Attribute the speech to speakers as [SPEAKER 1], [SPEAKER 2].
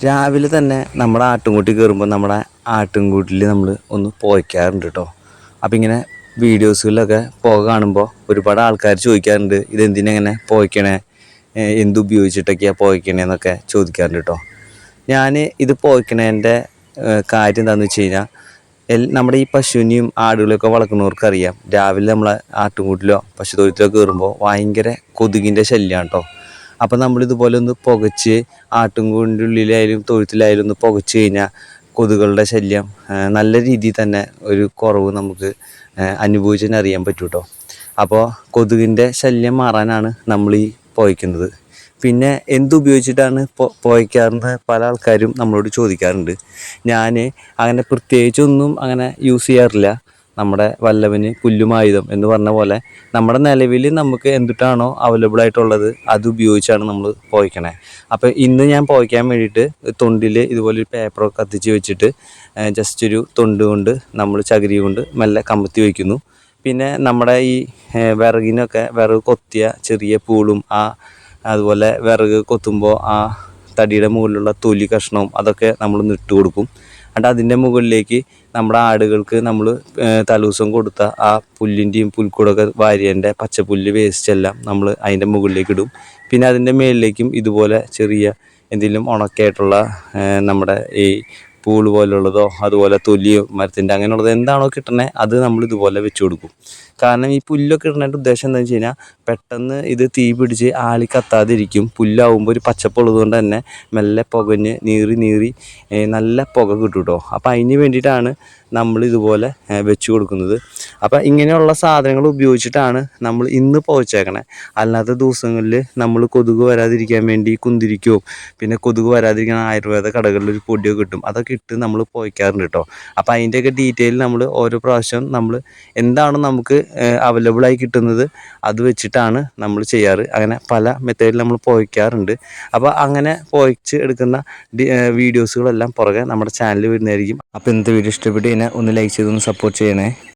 [SPEAKER 1] രാവിലെ തന്നെ നമ്മുടെ ആട്ടിൻകൂട്ടിൽ കയറുമ്പോൾ നമ്മുടെ ആട്ടിൻകൂട്ടിൽ നമ്മൾ ഒന്ന് പോയിക്കാറുണ്ട് കേട്ടോ. അപ്പം ഇങ്ങനെ വീഡിയോസുകളിലൊക്കെ പുക കാണുമ്പോൾ ഒരുപാട് ആൾക്കാർ ചോദിക്കാറുണ്ട്, ഇതെന്തിനെങ്ങനെ പോയിക്കണേ, എന്തുപയോഗിച്ചിട്ടൊക്കെയാണ് പോയിക്കണേന്നൊക്കെ ചോദിക്കാറുണ്ട് കേട്ടോ. ഞാൻ ഇത് പോയിക്കണേൻ്റെ കാര്യം എന്താണെന്ന് വെച്ച് കഴിഞ്ഞാൽ, നമ്മുടെ ഈ പശുവിനെയും ആടുകളെയൊക്കെ വളർത്തുന്നവർക്കറിയാം, രാവിലെ നമ്മളെ ആട്ടിൻകൂട്ടിലോ പശുത്തൊഴുത്തിലോ കയറുമ്പോൾ ഭയങ്കര കൊതുകിൻ്റെ ശല്യമാണ് കേട്ടോ. അപ്പം നമ്മളിതുപോലെ ഒന്ന് പുകച്ച് ആട്ടിൻകൂടിൻ്റെ ഉള്ളിലായാലും തൊഴുത്തിലായാലും ഒന്ന് പുകച്ച് കഴിഞ്ഞാൽ കൊതുകുകളുടെ ശല്യം നല്ല രീതിയിൽ തന്നെ ഒരു കുറവ് നമുക്ക് അനുഭവിച്ച് തന്നെ അറിയാൻ പറ്റും കേട്ടോ. അപ്പോൾ കൊതുകിൻ്റെ ശല്യം മാറാനാണ് നമ്മൾ ഈ പുകയ്ക്കുന്നത്. പിന്നെ എന്തുപയോഗിച്ചിട്ടാണ് പുകയ്ക്കാറെന്ന് പല ആൾക്കാരും നമ്മളോട് ചോദിക്കാറുണ്ട്. ഞാൻ അങ്ങനെ പ്രത്യേകിച്ചൊന്നും അങ്ങനെ യൂസ് ചെയ്യാറില്ല. നമ്മുടെ വല്ലവന് പുല്ലുമായുധം എന്ന് പറഞ്ഞ പോലെ നമ്മുടെ നിലവിൽ നമുക്ക് എന്തിട്ടാണോ അവൈലബിൾ ആയിട്ടുള്ളത് അത് ഉപയോഗിച്ചാണ് നമ്മൾ പുകയ്ക്കണേ. അപ്പോൾ ഇന്ന് ഞാൻ പുകയ്ക്കാൻ വേണ്ടിയിട്ട് തൊണ്ടിൽ ഇതുപോലെ ഒരു പേപ്പറൊക്കെ കത്തിച്ച് വെച്ചിട്ട് ജസ്റ്റ് ഒരു തൊണ്ട് കൊണ്ട് നമ്മൾ ചകിരി കൊണ്ട് മെല്ലെ കമത്തി വയ്ക്കുന്നു. പിന്നെ നമ്മുടെ ഈ വിറക് കൊത്തിയ ചെറിയ പൂളും അതുപോലെ വിറക് കൊത്തുമ്പോൾ ആ തടിയുടെ മുകളിലുള്ള തൊലി കഷ്ണവും അതൊക്കെ നമ്മളൊന്ന് ഇട്ട് കൊടുക്കും. എന്നിട്ട് അതിൻ്റെ മുകളിലേക്ക് നമ്മുടെ ആടുകൾക്ക് നമ്മൾ തലേദിവസം കൊടുത്ത ആ പുല്ലിൻ്റെയും പുൽക്കൂടൊക്കെ വാരിയതിൻ്റെ പച്ചപ്പുല്ല് വേസ്റ്റ് എല്ലാം നമ്മൾ അതിൻ്റെ മുകളിലേക്ക് ഇടും. പിന്നെ അതിൻ്റെ മുകളിലേക്കും ഇതുപോലെ ചെറിയ എന്തെങ്കിലും ഉണക്കായിട്ടുള്ള നമ്മുടെ ഈ പൂള് പോലുള്ളതോ അതുപോലെ തൊലിയോ മരത്തിൻ്റെ അങ്ങനെയുള്ളത് എന്താണോ കിട്ടണേ അത് നമ്മൾ ഇതുപോലെ വെച്ച് കൊടുക്കും. കാരണം ഈ പുല്ലൊക്കെ ഇടുന്നതിൻ്റെ ഉദ്ദേശം എന്താണെന്ന് വെച്ച് കഴിഞ്ഞാൽ, പെട്ടെന്ന് ഇത് തീ പിടിച്ച് ആളി കത്താതിരിക്കും. പുല്ലാവുമ്പോൾ ഒരു പച്ചപ്പുള്ളത് കൊണ്ട് തന്നെ മെല്ലെ പുകഞ്ഞ് നീറി നല്ല പുക കിട്ടും കേട്ടോ. അപ്പോൾ അതിന് വേണ്ടിയിട്ടാണ് നമ്മളിതുപോലെ വെച്ച് കൊടുക്കുന്നത്. അപ്പോൾ ഇങ്ങനെയുള്ള സാധനങ്ങൾ ഉപയോഗിച്ചിട്ടാണ് നമ്മൾ ഇന്ന് പുകച്ചേക്കണേ. അല്ലാത്ത ദിവസങ്ങളിൽ നമ്മൾ കൊതുക് വരാതിരിക്കാൻ വേണ്ടി കുന്തിരിക്കോ, പിന്നെ കൊതുക് വരാതിരിക്കാൻ ആയുർവേദ കടകളിൽ ഒരു പൊടിയൊക്കെ കിട്ടും, അതൊക്കെ ഇട്ട് നമ്മൾ പുകയ്ക്കാറുണ്ട് കേട്ടോ. അപ്പോൾ അതിൻ്റെയൊക്കെ ഡീറ്റെയിൽ നമ്മൾ ഓരോ പ്രാവശ്യം നമ്മൾ എന്താണോ നമുക്ക് അവൈലബിളായി കിട്ടുന്നത് അത് വെച്ചിട്ടാണ് നമ്മൾ ചെയ്യാറ്. അങ്ങനെ പല മെത്തേഡിൽ നമ്മൾ പുകയ്ക്കാറുണ്ട്. അപ്പോൾ അങ്ങനെ പുകച്ച് എടുക്കുന്ന വീഡിയോസുകളെല്ലാം പുറകെ നമ്മുടെ ചാനലിൽ വരുന്നതായിരിക്കും. അപ്പോൾ ഇന്നത്തെ വീഡിയോ ഇഷ്ടപ്പെട്ട് കഴിഞ്ഞാൽ ഒന്ന് ലൈക്ക് ചെയ്തൊന്ന് സപ്പോർട്ട് ചെയ്യണേ.